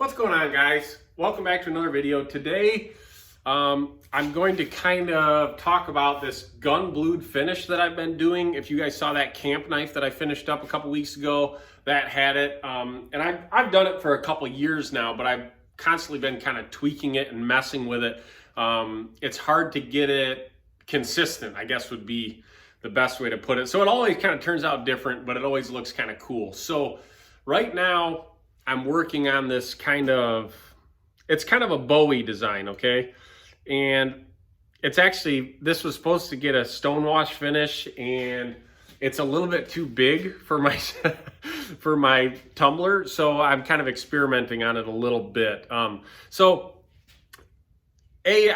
What's going on, guys? Welcome back to another video. Today I'm going to kind of talk about this gun blued finish that I've been doing. If you guys saw that camp knife that I finished up a couple weeks ago, that had it, and I've done it for a couple years now, but I've constantly been kind of tweaking it and messing with it. It's hard to get it consistent, I guess would be the best way to put it. So it always kind of turns out different, but it always looks kind of cool. So right now I'm working on this it's kind of a Bowie design, okay? And it's actually, this was supposed to get a stonewash finish, and it's a little bit too big for my for my tumbler, so I'm kind of experimenting on it a little bit. I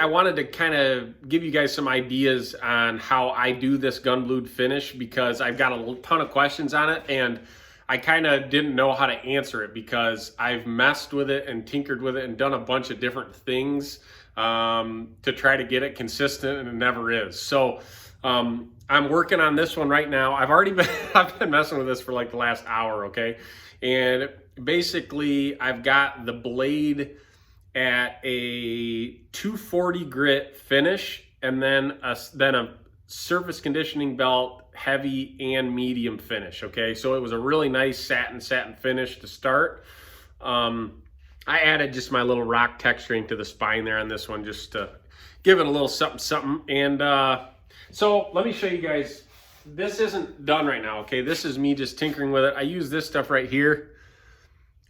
wanted to kind of give you guys some ideas on how I do this gun blued finish, because I've got a ton of questions on it, and I kind of didn't know how to answer it because I've messed with it and tinkered with it and done a bunch of different things to try to get it consistent, and it never is. So I'm working on this one right now. I've been messing with this for like the last hour, okay? And basically I've got the blade at a 240 grit finish, and then a surface conditioning belt heavy and medium finish, okay? So it was a really nice satin finish to start. I added just my little rock texturing to the spine there on this one, just to give it a little something. And so let me show you guys. This isn't done right now, okay? This is me just tinkering with it. I use this stuff right here.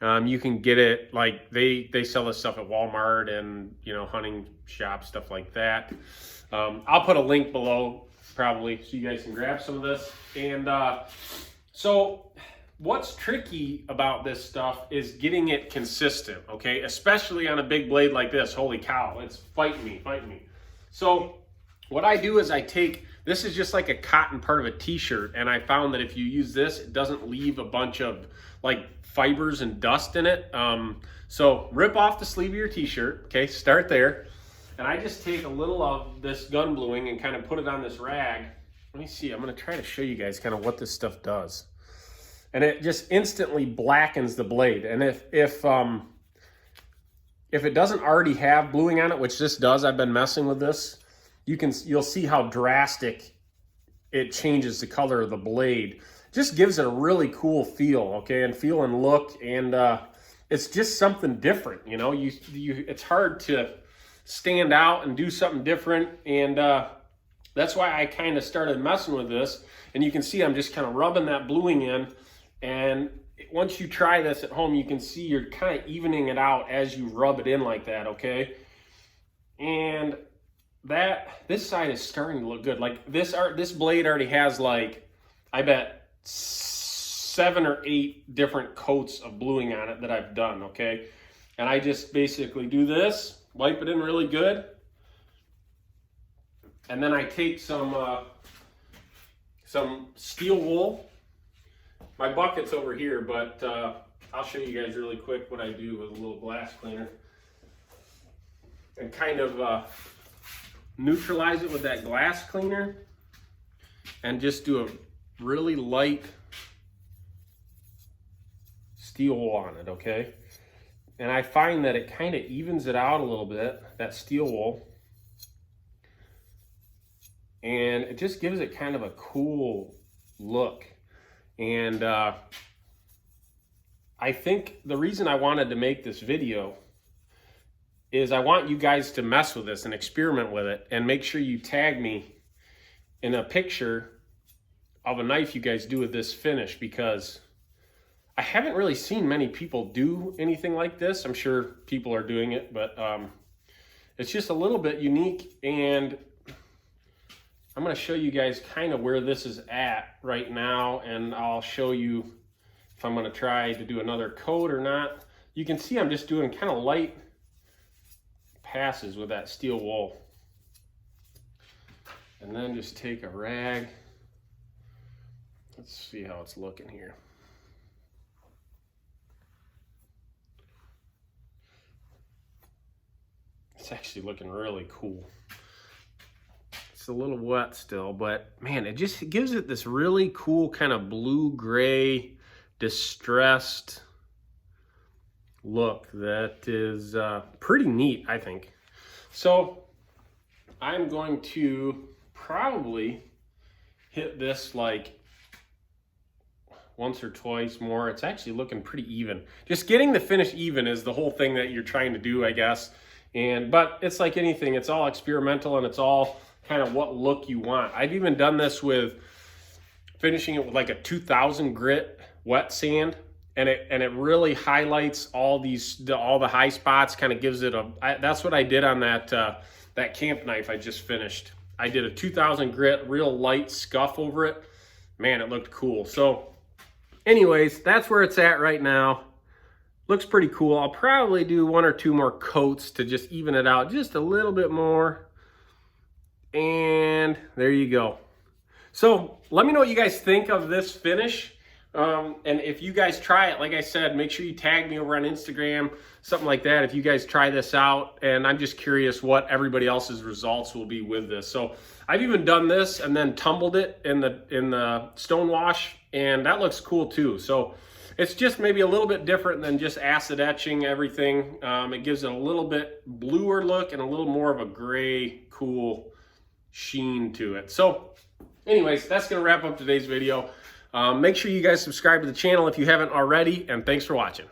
You can get it, like they sell this stuff at Walmart and, you know, hunting shops, stuff like that. I'll put a link below probably so you guys can grab some of this. And so what's tricky about this stuff is getting it consistent, okay? Especially on a big blade like this. Holy cow, it's fighting me. So what I do is this is just like a cotton part of a t-shirt, and I found that if you use this, it doesn't leave a bunch of like fibers and dust in it. So rip off the sleeve of your t-shirt, okay? Start there. And I just take a little of this gun bluing and kind of put it on this rag. Let me see, I'm gonna try to show you guys kind of what this stuff does. And it just instantly blackens the blade. And if it doesn't already have bluing on it, which this does, I've been messing with this, you'll see how drastic it changes the color of the blade. Just gives it a really cool feel, okay, and feel and look, and it's just something different, you know. It's hard to stand out and do something different, and that's why I kind of started messing with this. And you can see I'm just kind of rubbing that bluing in, and once you try this at home, you can see you're kind of evening it out as you rub it in like that, okay? And this side is starting to look good. Like this blade already has, like, I bet 7 or 8 different coats of bluing on it that I've done, okay? And I just basically do this, wipe it in really good, and then I take some steel wool. My bucket's over here, but I'll show you guys really quick what I do with a little glass cleaner, and kind of neutralize it with that glass cleaner, and just do a really light steel wool on it, okay? And I find that it kind of evens it out a little bit, that steel wool. And it just gives it kind of a cool look. And I think the reason I wanted to make this video is I want you guys to mess with this and experiment with it, and make sure you tag me in a picture of a knife you guys do with this finish, because I haven't really seen many people do anything like this. I'm sure people are doing it, but it's just a little bit unique. And I'm going to show you guys kind of where this is at right now, and I'll show you if I'm going to try to do another coat or not. You can see I'm just doing kind of light passes with that steel wool. And then just take a rag. Let's see how it's looking here. It's actually looking really cool. It's a little wet still, but man, it gives it this really cool kind of blue-gray, distressed look that is pretty neat, I think. So I'm going to probably hit this like once or twice more. It's actually looking pretty even. Just getting the finish even is the whole thing that you're trying to do, I guess. But it's like anything, it's all experimental and it's all kind of what look you want. I've even done this with finishing it with like a 2000 grit wet sand, and it really highlights all the high spots, kind of gives it that's what I did on that camp knife I just finished. I did a 2000 grit, real light scuff over it. Man, it looked cool. So anyways, that's where it's at right now. Looks pretty cool. I'll probably do 1 or 2 more coats to just even it out just a little bit more. And there you go. So let me know what you guys think of this finish. And if you guys try it, like I said, make sure you tag me over on Instagram, something like that, if you guys try this out. And I'm just curious what everybody else's results will be with this. So I've even done this and then tumbled it in the stone wash, and that looks cool too. So it's just maybe a little bit different than just acid etching everything. It gives it a little bit bluer look and a little more of a gray, cool sheen to it. So anyways, that's going to wrap up today's video. Make sure you guys subscribe to the channel if you haven't already, and thanks for watching.